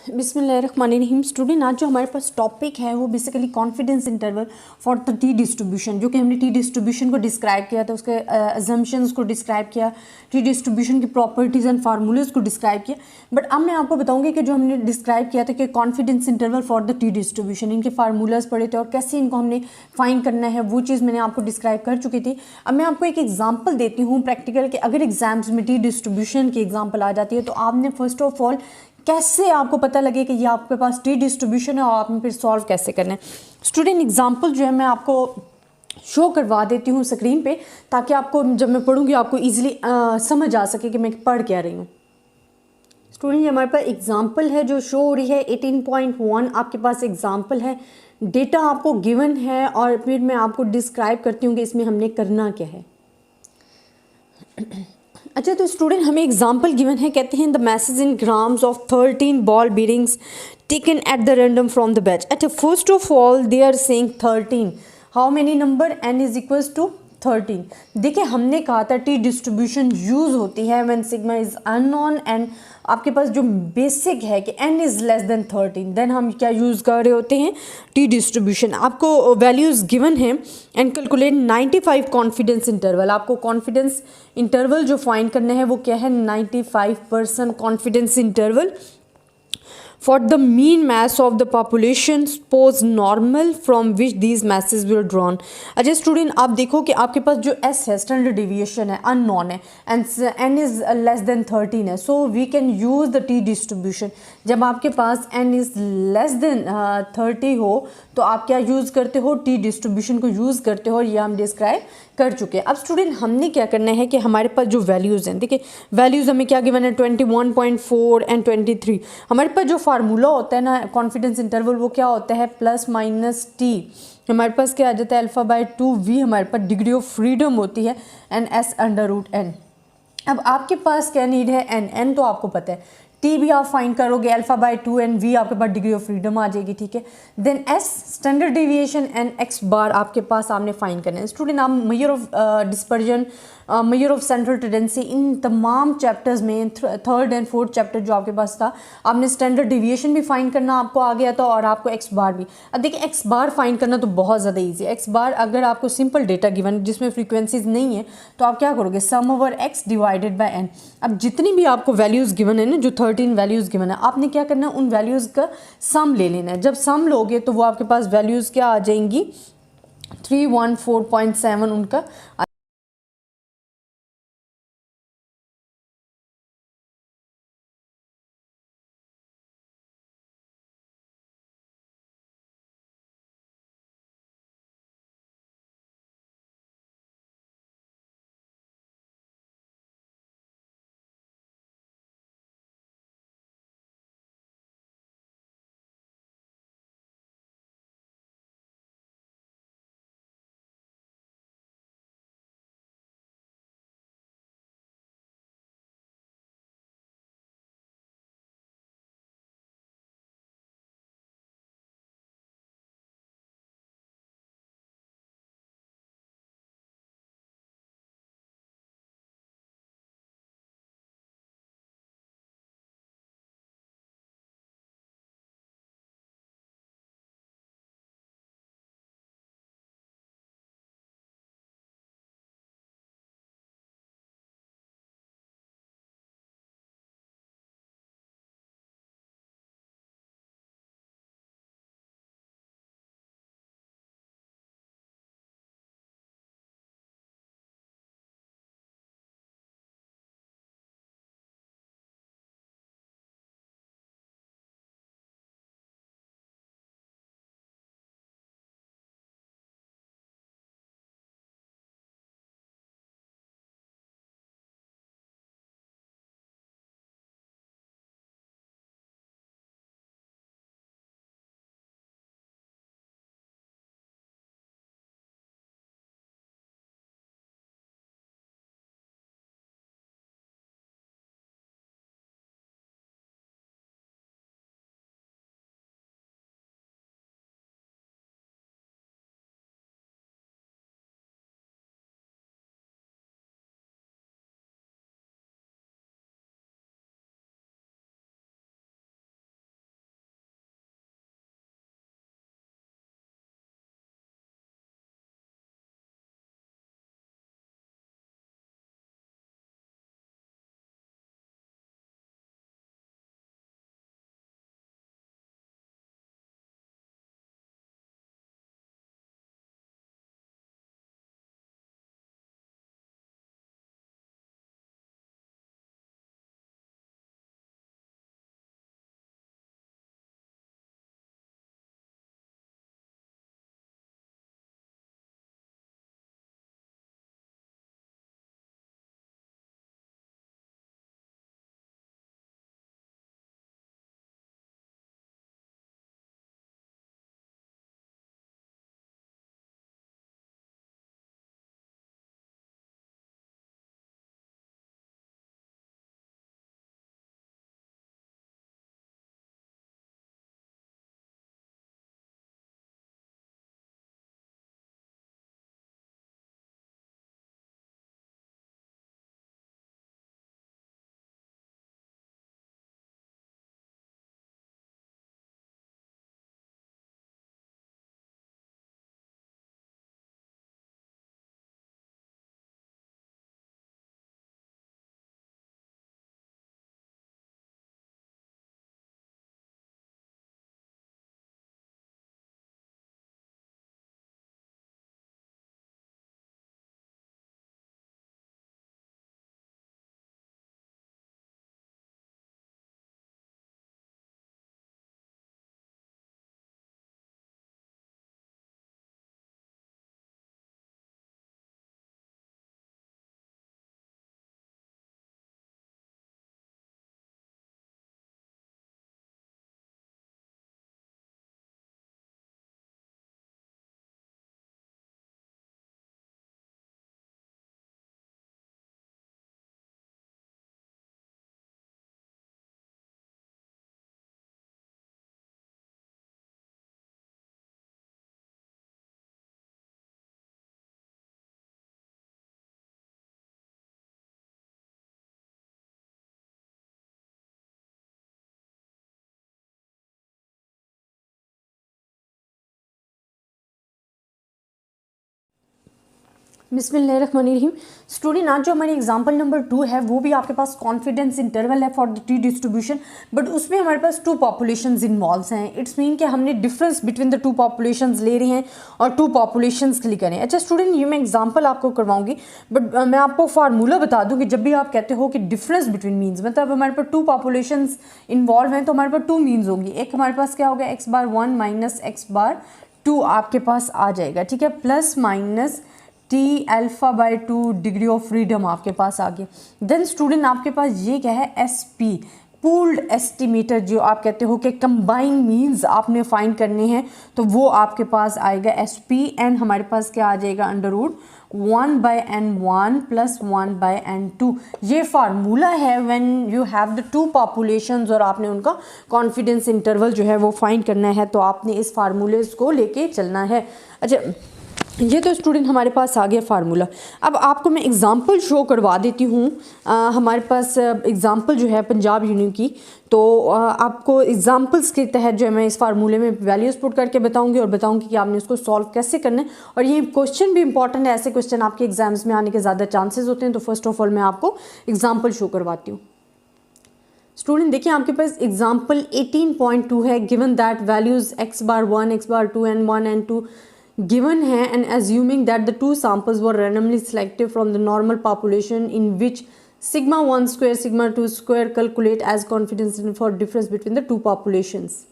बिस्मिल्लाहिर्रहमानिर्रहीम। स्टूडेंट, आज जो हमारे पास टॉपिक है वो basically confidence interval for the t distribution, जो कि हमने टी डिस्ट्रीब्यूशन को डिस्क्राइब किया था, उसके अजम्पशंस को डिस्क्राइब किया, टी डिस्ट्रीब्यूशन की प्रॉपर्टीज़ एंड फार्मूलेज को डिस्क्राइब किया। बट अब मैं आपको बताऊंगी कि जो हमने डिस्क्राइब किया था कि confidence interval for the t distribution, इनके फार्मूलाज पढ़े थे और कैसे इनको हमने फाइंड करना है, वो चीज़ मैंने आपको डिस्क्राइब कर चुकी थी। अब मैं आपको एक एग्जाम्पल देती हूँ प्रैक्टिकल के। अगर एग्जाम्स में टी डिस्ट्रीब्यूशन की एग्जाम्पल आ जाती है तो आपने फर्स्ट ऑफ ऑल कैसे आपको पता लगे कि ये आपके पास टी डिस्ट्रीब्यूशन है और आपने फिर सॉल्व कैसे करना है। स्टूडेंट, एग्जांपल जो है मैं आपको शो करवा देती हूँ स्क्रीन पे, ताकि आपको जब मैं पढ़ूंगी आपको इजीली समझ आ सके कि मैं पढ़ क्या रही हूँ। स्टूडेंट, ये हमारे पास एग्जांपल है जो शो हो रही है 18.1। आपके पास एग्जांपल है, डेटा आपको गिवन है और फिर मैं आपको डिस्क्राइब करती हूँ कि इसमें हमने करना क्या है। अच्छा, तो स्टूडेंट हमें एग्जांपल गिवन है, कहते हैं the masses in grams of 13 ball bearings taken at the random from the batch. अच्छा, first of all they are saying 13, how many number, n is equals to 13। देखिए, हमने कहा था टी डिस्ट्रीब्यूशन यूज होती है when sigma is unknown and आपके पास जो बेसिक है कि n is less than 13, then हम क्या यूज़ कर रहे होते हैं, टी डिस्ट्रीब्यूशन। आपको वैल्यूज़ गिवन है एंड कैलकुलेट 95 कॉन्फिडेंस इंटरवल। आपको कॉन्फिडेंस इंटरवल जो फाइंड करना है वो क्या है, 95% confidence interval for the mean mass of the population suppose normal from which these masses were drawn। अच्छा स्टूडेंट, आप देखो कि आपके पास जो s है, स्टैंडर्ड डिविएशन है, अननोन है and n is less than 13 है, so we can use the t distribution. जब आपके पास n इज लेस देन 30 हो तो आप क्या यूज़ करते हो, टी डिस्ट्रीब्यूशन को यूज़ करते हो, और ये हम डिस्क्राइब कर चुके हैं। अब स्टूडेंट, हमने क्या करना है कि हमारे पास जो वैल्यूज़ हैं, देखिए वैल्यूज़ हमें क्या गिवन है, 21.4 एंड 23। हमारे पास जो फार्मूला होता है ना कॉन्फिडेंस इंटरवल, वो क्या होता है, प्लस माइनस टी। हमारे पास क्या आ जाता है, अल्फा बाय 2v हमारे पास डिग्री ऑफ फ्रीडम होती है and s under root n। अब आपके पास क्या नीड है, n तो आपको पता है, टी भी आप फाइंड करोगे अल्फा बाय 2 एंड वी आपके पास डिग्री ऑफ फ्रीडम आ जाएगी, ठीक है। Then s standard deviation and x bar आपके पास आपने फाइंड करना है। स्टूडेंट, आप measure of dispersion, measure of central tendency, इन तमाम चैप्टर्स में थर्ड एंड फोर्थ चैप्टर जो आपके पास था, आपने स्टैंडर्ड डिविएशन भी फाइंड करना आपको आ गया था और आपको एक्स बार भी। अब देखिए, एक्स बार फाइंड करना तो बहुत ज़्यादा ईजी है। एक्स बार अगर आपको सिंपल डेटा गिवन जिसमें फ्रीक्वेंसीज नहीं है तो आप क्या करोगे, sum over x divided by n. अब जितनी भी आपको वैल्यूज़ गिवन है ना, जो 13 वैल्यूज़ गिवन है, आपने क्या करना है, उन वैल्यूज़ का सम ले लेना है। जब सम लोगे तो वो आपके पास वैल्यूज़ क्या आ जाएंगी, 314.7 उनका बिस्मिल्लाहिर्रहमानिर्रहीम। स्टूडेंट, आज जो हमारी एग्जांपल नंबर 2 है वो भी आपके पास कॉन्फिडेंस इंटरवल है for the t distribution, but उसमें हमारे पास 2 पॉपुलेशंस इन्वॉल्व हैं। इट्स मीन कि हमने डिफरेंस बिटवीन द 2 पॉपुलेशंस ले रहे हैं और 2 पॉपुलेशंस के लिए करें। अच्छा स्टूडेंट, ये मैं एग्जांपल आपको करवाऊंगी, बट मैं आपको फार्मूला बता दूं कि जब भी आप कहते हो कि डिफरेंस बिटवीन मीन्स, मतलब हमारे पास 2 पॉपुलेशंस इन्वॉल्व हैं तो हमारे पास 2 मीन्स होंगी। एक हमारे पास क्या होगा, x⁻1 माइनस x⁻2 आपके पास आ जाएगा, ठीक है, plus minus T alpha by 2 degree of freedom आपके पास आ गया। देन स्टूडेंट आपके पास ये क्या है, एस पी पूल्ड एस्टिमेटर, जो आप कहते हो कि कंबाइन मीन्स आपने फाइंड करने हैं, तो वो आपके पास आएगा एस पी, एंड हमारे पास क्या आ जाएगा, √1/n1 प्लस 1/n2। ये फार्मूला है when you have the 2 populations और आपने उनका कॉन्फिडेंस इंटरवल जो है वो फाइंड करना है, तो आपने इस फार्मूले को लेके चलना है। अच्छा, ये तो स्टूडेंट हमारे पास आ गया फार्मूला। अब आपको मैं एग्ज़ाम्पल शो करवा देती हूँ। हमारे पास एग्ज़ाम्पल जो है पंजाब यूनियन की, तो आपको एग्ज़ाम्पल्स के तहत जो है मैं इस फार्मूले में वैल्यूज़ पुट करके बताऊंगी और बताऊंगी कि आपने इसको सॉल्व कैसे करना है। और ये क्वेश्चन भी इंपॉर्टेंट है, ऐसे क्वेश्चन आपके एग्जाम्स में आने के ज़्यादा चांसेस होते हैं। तो फर्स्ट ऑफ ऑल मैं आपको एग्ज़ाम्पल शो करवाती हूँ। स्टूडेंट देखिए, आपके पास एग्जाम्पल 18.2 है। Given that values x⁻1, x⁻2 and 1 and 2 given है, and assuming that the 2 samples were randomly selected from the normal population in which σ1 square σ2 square calculate as confidence interval for difference between the 2 populations।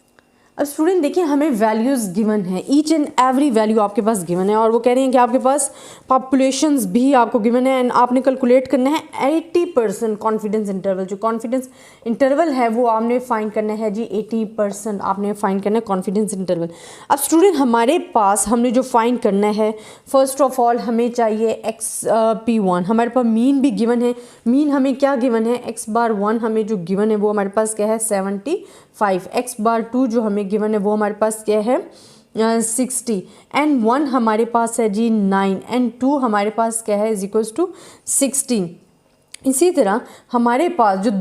अब student देखिए, हमें values given है, each and every value आपके पास given है, और वो कह रहे हैं कि आपके पास पॉपुलेशंस भी आपको गिवन है, एंड आपने कैलकुलेट करना है 80% कॉन्फिडेंस इंटरवल। जो कॉन्फिडेंस इंटरवल है वो आपने फाइंड करना है जी 80% आपने फाइंड करना है कॉन्फिडेंस इंटरवल। अब स्टूडेंट हमारे पास हमने जो फाइंड करना है, फर्स्ट ऑफ ऑल हमें चाहिए XP1। हमारे पास मीन भी गिवन है। मीन हमें क्या गिवन है, x⁻1 हमें जो गिवन है वो हमारे पास क्या है 75, x⁻2 जो हमें गिवन है वो हमारे पास क्या है 60, एंड 1 हमारे पास है जी 9, एंड 2 हमारे पास क्या है इज इक्वल्स टू 16। इसी तरह हमारे पास जो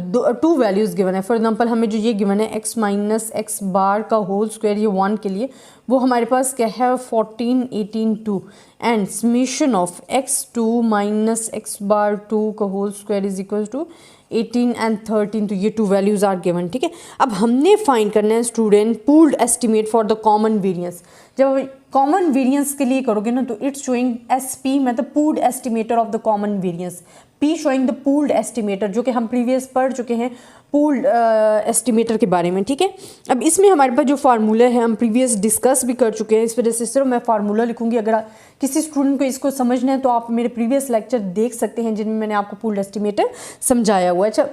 2 वैल्यूज़ गिवन है, फॉर एग्जांपल हमें जो ये गिवन है x माइनस एक्स बार का होल स्क्वायर, ये 1 के लिए, वो हमारे पास क्या है 14, 18, 2, and summation of x2 minus x⁻2 का whole square is equal to 18 and 13। तो ये 2 वैल्यूज़ आर गिवन, ठीक है। अब हमने फाइंड करना है student pooled estimate for the common variance. जब कॉमन वेरिएंस के लिए करोगे ना, तो इट्स शोइंग SP, मतलब pooled estimator of the common variance, P showing the pooled estimator, जो कि हम प्रीवियस पढ़ चुके हैं पूल्ड एस्टिमेटर के बारे में, ठीक है। अब इसमें हमारे पास जो फार्मूला है हम प्रीवियस डिस्कस भी कर चुके हैं, इस वजह से सिर्फ मैं फार्मूला लिखूंगी। अगर किसी स्टूडेंट को इसको समझना है तो आप मेरे प्रीवियस लेक्चर देख सकते हैं जिनमें मैंने आपको पूल्ड एस्टिमेटर समझाया हुआ है। अच्छा,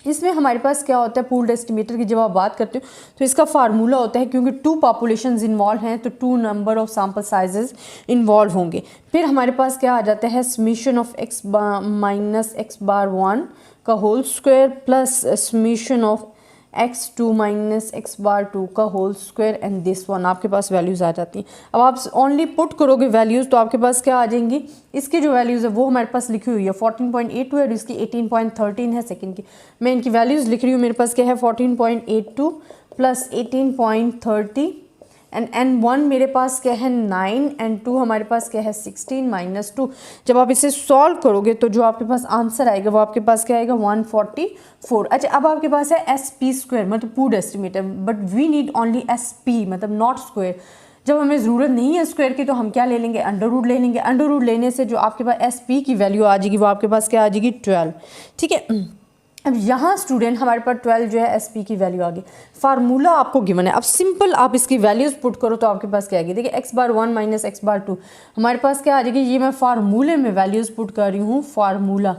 इसमें हमारे पास क्या होता है, पूल्ड एस्टिमेटर की जब आप बात करते हो तो इसका फार्मूला होता है, क्योंकि 2 पॉपुलेशंस इन्वॉल्व हैं तो 2 number of sample sizes involve होंगे। फिर हमारे पास क्या आ जाता है, summation of x minus x⁻1 का whole square plus summation of x2 minus x⁻2 का whole square, and this one आपके पास वैल्यूज़ आ जाती हैं। अब आप ओनली पुट करोगे वैल्यूज़ तो आपके पास क्या आ जाएंगी, इसकी जो वैल्यूज़ है वो हमारे पास लिखी हुई है 14.82 है और इसकी 18.13 है सेकंड की। मैं इनकी वैल्यूज़ लिख रही हूँ, मेरे पास क्या है 14.82 प्लस 18.30, एंड N1 मेरे पास क्या है 9, एंड 2 हमारे पास क्या है 16 माइनस 2। जब आप इसे सॉल्व करोगे तो जो आपके पास आंसर आएगा वो आपके पास क्या आएगा 144। अच्छा, अब आपके पास है SP स्क्वायर, मतलब pooled estimator, but we need only SP, मतलब नॉट स्क्वायर। जब हमें ज़रूरत नहीं है स्क्वायर की तो हम क्या ले लेंगे, अंडर ले लेंगे। अंडर लेने से जो आपके पास SP की वैल्यू आ जाएगी वो आपके पास क्या आ जाएगी 12, ठीक है। अब यहाँ स्टूडेंट हमारे पास 12 जो है SP की वैल्यू आ गई। फार्मूला आपको गिवन है, अब सिंपल आप इसकी वैल्यूज़ पुट करो तो आपके पास क्या आएगी, देखिए x⁻1 माइनस x⁻2 हमारे पास क्या आ जाएगी, ये मैं फार्मूले में वैल्यूज़ पुट कर रही हूँ, फार्मूला,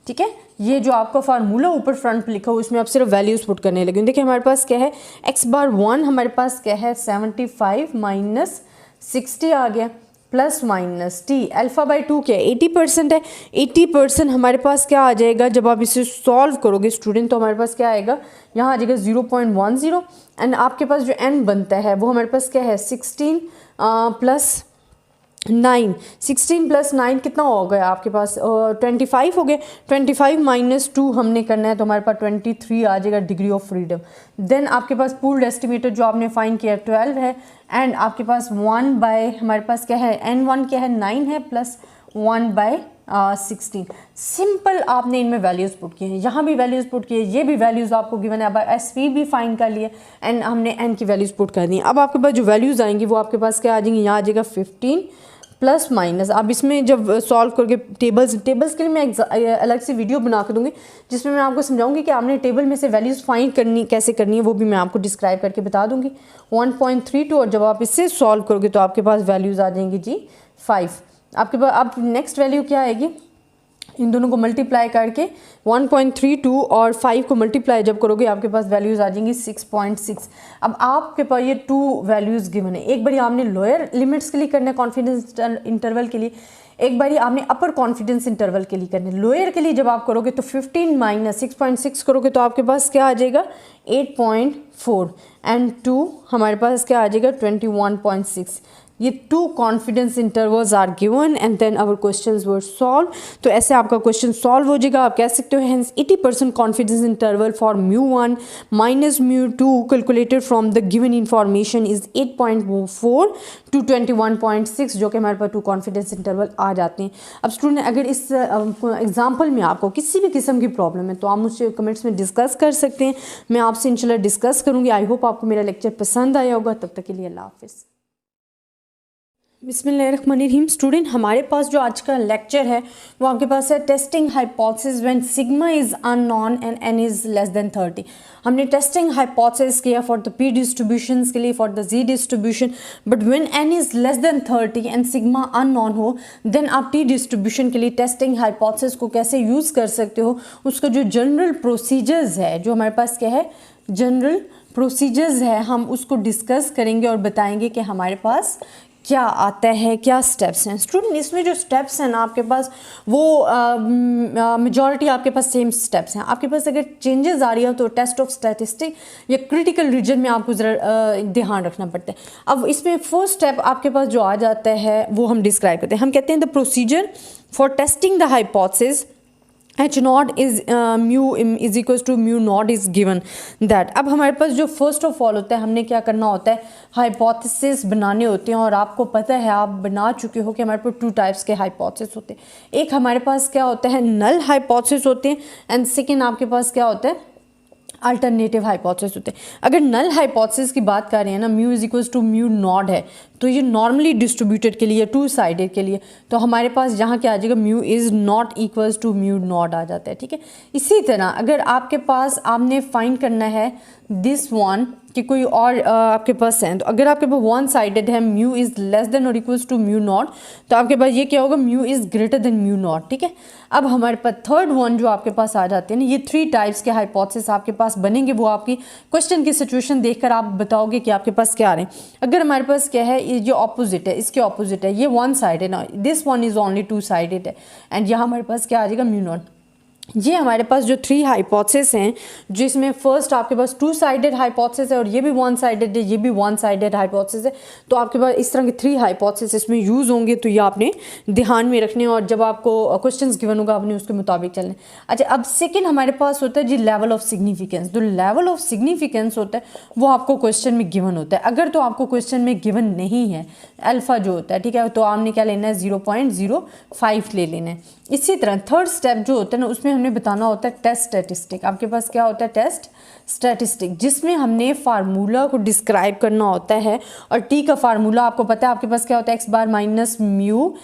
ठीक है। ये जो आपका फार्मूला ऊपर फ्रंट पे लिखा हो उसमें आप सिर्फ वैल्यूज़ पुट करने लगे। देखिए हमारे पास क्या है, x⁻1 हमारे पास क्या है 75 माइनस 60 आ गया, plus minus T alpha by 2 क्या है 80% है। 80% हमारे पास क्या आ जाएगा, जब आप इसे सॉल्व करोगे स्टूडेंट तो हमारे पास क्या आएगा, यहाँ आ जाएगा 0.10, एंड आपके पास जो n बनता है वो हमारे पास क्या है 16 प्लस 9, 16 प्लस 9 कितना हो गया आपके पास 25 हो गया। 25 माइनस 2 हमने करना है तो हमारे पास 23 आ जाएगा डिग्री ऑफ फ्रीडम। देन आपके पास पूल्ड एस्टिमेटर जो आपने फाइंड किया 12 है, एंड आपके पास 1 बाय हमारे पास क्या है N1 क्या है 9 है, प्लस 1/16। सिंपल आपने इनमें वैल्यूज़ पुट किए हैं, यहाँ भी वैल्यूज़ पुट किए, ये भी वैल्यूज़ आपको गिवन है। अब SV भी फाइंड कर लिए एंड हमने n की वैल्यूज़ पुट कर दी। अब आपके पास जो वैल्यूज़ आएंगी वो आपके पास क्या आ जाएंगी, यहाँ आ जाएगा 15 प्लस माइनस। अब इसमें जब सॉल्व करके टेबल्स के लिए मैं अलग से वीडियो बना के दूंगी जिसमें मैं आपको समझाऊंगी कि आपने टेबल में से वैल्यूज़ फाइंड करनी कैसे करनी है, वो भी मैं आपको डिस्क्राइब करके बता दूंगी। 1.32 और जब आप इससे सॉल्व करोगे तो आपके पास वैल्यूज़ आ जाएंगी जी 5। आपके पास अब नेक्स्ट वैल्यू क्या आएगी, इन दोनों को मल्टीप्लाई करके 1.32 और 5 को मल्टीप्लाई जब करोगे आपके पास वैल्यूज़ आ जाएंगी 6.6। अब आपके पास ये 2 वैल्यूज़ गिवन है, एक बारी आपने लोअर लिमिट्स के लिए करना है कॉन्फिडेंस इंटरवल के लिए, एक बारी आपने अपर कॉन्फिडेंस इंटरवल के लिए करना है। लोअर के लिए जब आप करोगे तो 15 माइनस 6.6 करोगे तो आपके पास क्या आ जाएगा 8.4 एंड 2 हमारे पास क्या आ जाएगा 21.6। ये 2 confidence intervals are given and then our questions were solve. तो ऐसे आपका क्वेश्चन सॉल्व हो जाएगा। आप कह सकते हो hence 80% confidence interval for μ1 minus μ2 calculated from the given information is 8.4 to 21.6, जो कि हमारे पास 2 कॉन्फिडेंस इंटरवल आ जाते हैं। अब स्टूडेंट अगर इस एग्जाम्पल में आपको किसी भी किस्म की प्रॉब्लम है तो आप मुझसे कमेंट्स में डिस्कस कर सकते हैं, मैं आपसे इंशाल्लाह डिस्कस करूँगी। आई होप आपको मेरा लेक्चर पसंद आया होगा। तब तक के लिए अल्लाह हाफिज़। बिस्मिल्लाहिर्रहमानिर्रहीम। स्टूडेंट हमारे पास जो आज का लेक्चर है वो आपके पास है testing hypothesis when sigma is unknown and n is less than 30। हमने टेस्टिंग हाइपोथेसिस किया फॉर द p डिस्ट्रीब्यूशंस के लिए, for the z distribution, but when n is less than 30 and sigma unknown हो देन आप t distribution के लिए testing hypothesis को कैसे यूज़ कर सकते हो, उसका जो जनरल प्रोसीजर्स है, जो हमारे पास क्या है जनरल प्रोसीजर्स है, हम उसको डिस्कस करेंगे और बताएंगे कि हमारे पास क्या आता है, क्या स्टेप्स हैं। स्टूडेंट इसमें जो स्टेप्स हैं ना आपके पास वो मेजॉरिटी आपके पास सेम स्टेप्स हैं। आपके पास अगर चेंजेस आ रही हो तो टेस्ट ऑफ स्टैटिस्टिक या क्रिटिकल रीजन में आपको ज़रा ध्यान रखना पड़ता है। अब इसमें फर्स्ट स्टेप आपके पास जो आ जाता है वो हम डिस्क्राइब करते हैं। हम कहते हैं the procedure for testing the hypothesis H not is mu is equal to mu not is given that. अब हमारे पास जो फर्स्ट ऑफ ऑल होता है हमने क्या करना होता है, हाइपोथेसिस बनाने होते हैं। और आपको पता है, आप बना चुके हो कि हमारे पास 2 टाइप्स के हाइपोथेसिस होते हैं। एक हमारे पास क्या होता है नल हाइपोथेसिस होते हैं एंड सेकेंड आपके पास क्या होता है अल्टरनेटिव हाइपोथेसिस होते हैं। अगर नल हाइपोथेसिस की बात कर रहे हैं ना, mu is equals to mu not है, तो ये नॉर्मली डिस्ट्रीब्यूटेड के लिए 2 साइडेड के लिए तो हमारे पास यहाँ क्या आ जाएगा mu is not equals to mu not आ जाता है। ठीक है, इसी तरह अगर आपके पास आपने फाइंड करना है दिस वन कि कोई और आपके पास है, तो अगर आपके पास 1 साइडेड है म्यू इज़ लेस देन और इक्वल्स टू म्यू नॉट, तो आपके पास ये क्या होगा mu is greater than mu naught. ठीक है, अब हमारे पास थर्ड वन जो आपके पास आ जाते हैं ना, ये 3 टाइप्स के हाइपोथेसिस आपके पास बनेंगे। वो आपकी क्वेश्चन की सिचुएशन देखकर आप बताओगे कि आपके पास क्या आ रहे हैं। अगर हमारे पास क्या है ये जो ऑपोजिट है, इसके ऑपोजिट है, ये 1 साइडेड है, this one is only 2 sided है एंड यहाँ हमारे पास क्या आ जाएगा म्यू नॉट। ये हमारे पास जो 3 हाइपोथेसिस हैं, जिसमें फर्स्ट आपके पास 2 साइडेड हाइपोथेसिस है और ये भी 1 साइडेड है, ये भी 1 साइडेड हाइपोथेसिस है। तो आपके पास इस तरह के 3 हाइपोथेसिस इसमें यूज़ होंगे, तो ये आपने ध्यान में रखने और जब आपको क्वेश्चंस गिवन होगा आपने उसके मुताबिक चलने। अच्छा, अब सेकेंड हमारे पास होता है जी लेवल ऑफ सिग्निफिकेंस। जो लेवल ऑफ सिग्निफिकेंस होता है वो आपको क्वेश्चन में गिवन होता है। अगर तो आपको क्वेश्चन में गिवन नहीं है अल्फ़ा जो होता है, ठीक है, तो आपने क्या लेना है 0.05 ले लेना है। इसी तरह थर्ड स्टेप जो होता है ना, उसमें हमने बताना होता है टेस्ट स्टैटिस्टिक। आपके पास क्या होता है टेस्ट स्टैटिस्टिक, जिसमें हमने फार्मूला को डिस्क्राइब करना होता है। और टी का फार्मूला आपको पता है, आपके पास क्या होता है x बार माइनस म्यू